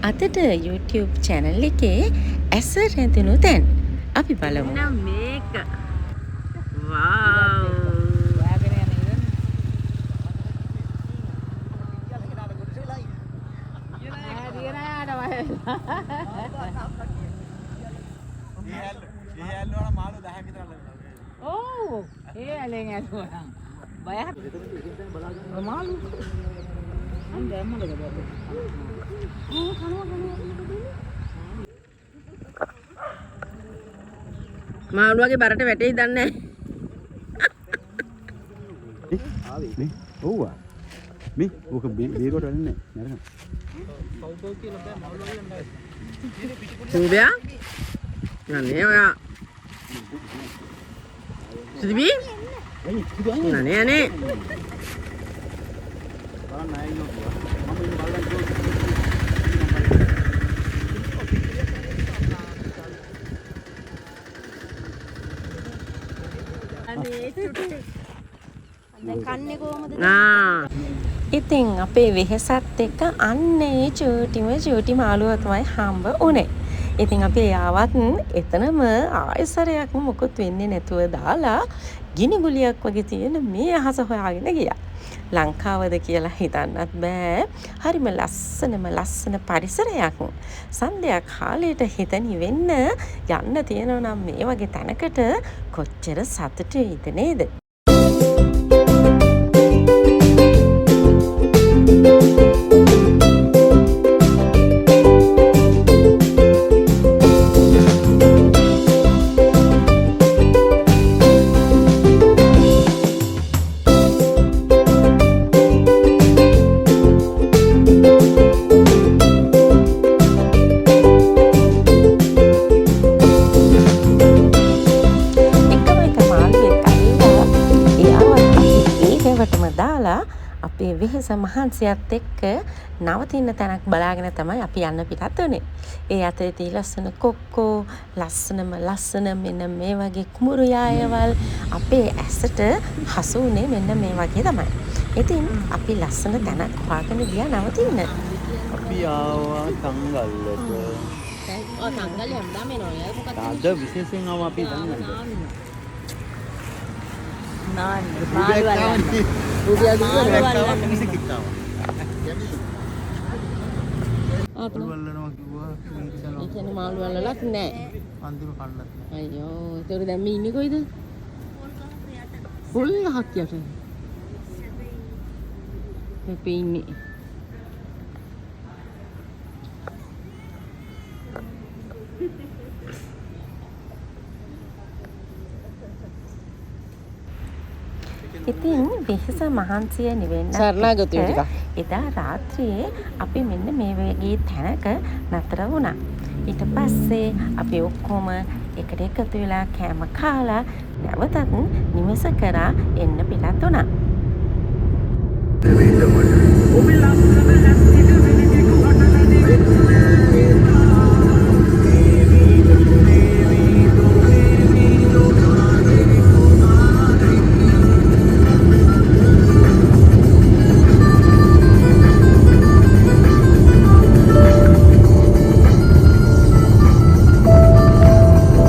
අදට YouTube channel එකේ ඇස රැඳුණු තැන් අපි බලමු. මේක wow මාළුවගේ බරට වැටෙයි දන්නේ ආවේ මේ ඔව්වා මේ ඕක බේරකට වෙන්නේ නැහැ සූබයා නනේ ඔයා සිදිබි නනේ නනේ බලන්න ආයෙ ඉන්නවා මම ඉන්න බලන්න ඉතින් අපේ වෙහෙසත් එක්ක අන්න ඒ චූටි මාළුව තමයි හම්බ උනේ. ඉතින් අපි ආවත් එතනම ආයසරයක් මොකුත් වෙන්නේ නැතුව දාලා ගිනි ගුලියක් වගේ තියෙන මේ අහස හොයාගෙන ගියා. ලංකාවද කියලා හිතන්නත් බෑ. හරිම ලස්සන පරිසරයක්. සන්ධ්‍යා කාලයට හිත නිවෙන්න යන්න තියෙනවා නම් මේ වගේ තැනකට කොච්චර සතුටුයිද නේද? අපේ වෙහෙස මහන්සියත් එක්ක නවතින්න තැනක් බලාගෙන තමයි අපි යන්න පිටත් වුනේ. ඒ අතරේ ලස්සන කොක්කෝ ලස්සන මෙන්න මේ වගේ කුඹුරු යායවල් අපේ ඇසට හසු වුනේ මෙන්න මේ වගේ තමයි. ඉතින් අපි ලස්සන තැනක් හොයාගෙන ගියා නවතින්න. අපි ආවා තංගල්ලට. තංගල් හැමදාම එනවා. මොකක්ද? අද විශේෂයෙන් ආවා අපි තංගල්ලට. මාළු වලලක් නෑ. අන්තිම කන්නත් නෑ. අයියෝ ඒක දැන් මේ ඉන්නේ කොයිද? පොල් ගහක් යට. අපි ඉන්නේ. ඉතින් වෙහෙස මහන්සිය නිවෙන්න එදා රාත්‍රියේ අපි මෙන්න මේ වගේ තැනක නතර වුණා. ඊට පස්සේ අපි ඔක්කොම එකට එකතු වෙලා කෑම කාලා නැවතත් නිවස කරා එන්න පිටත්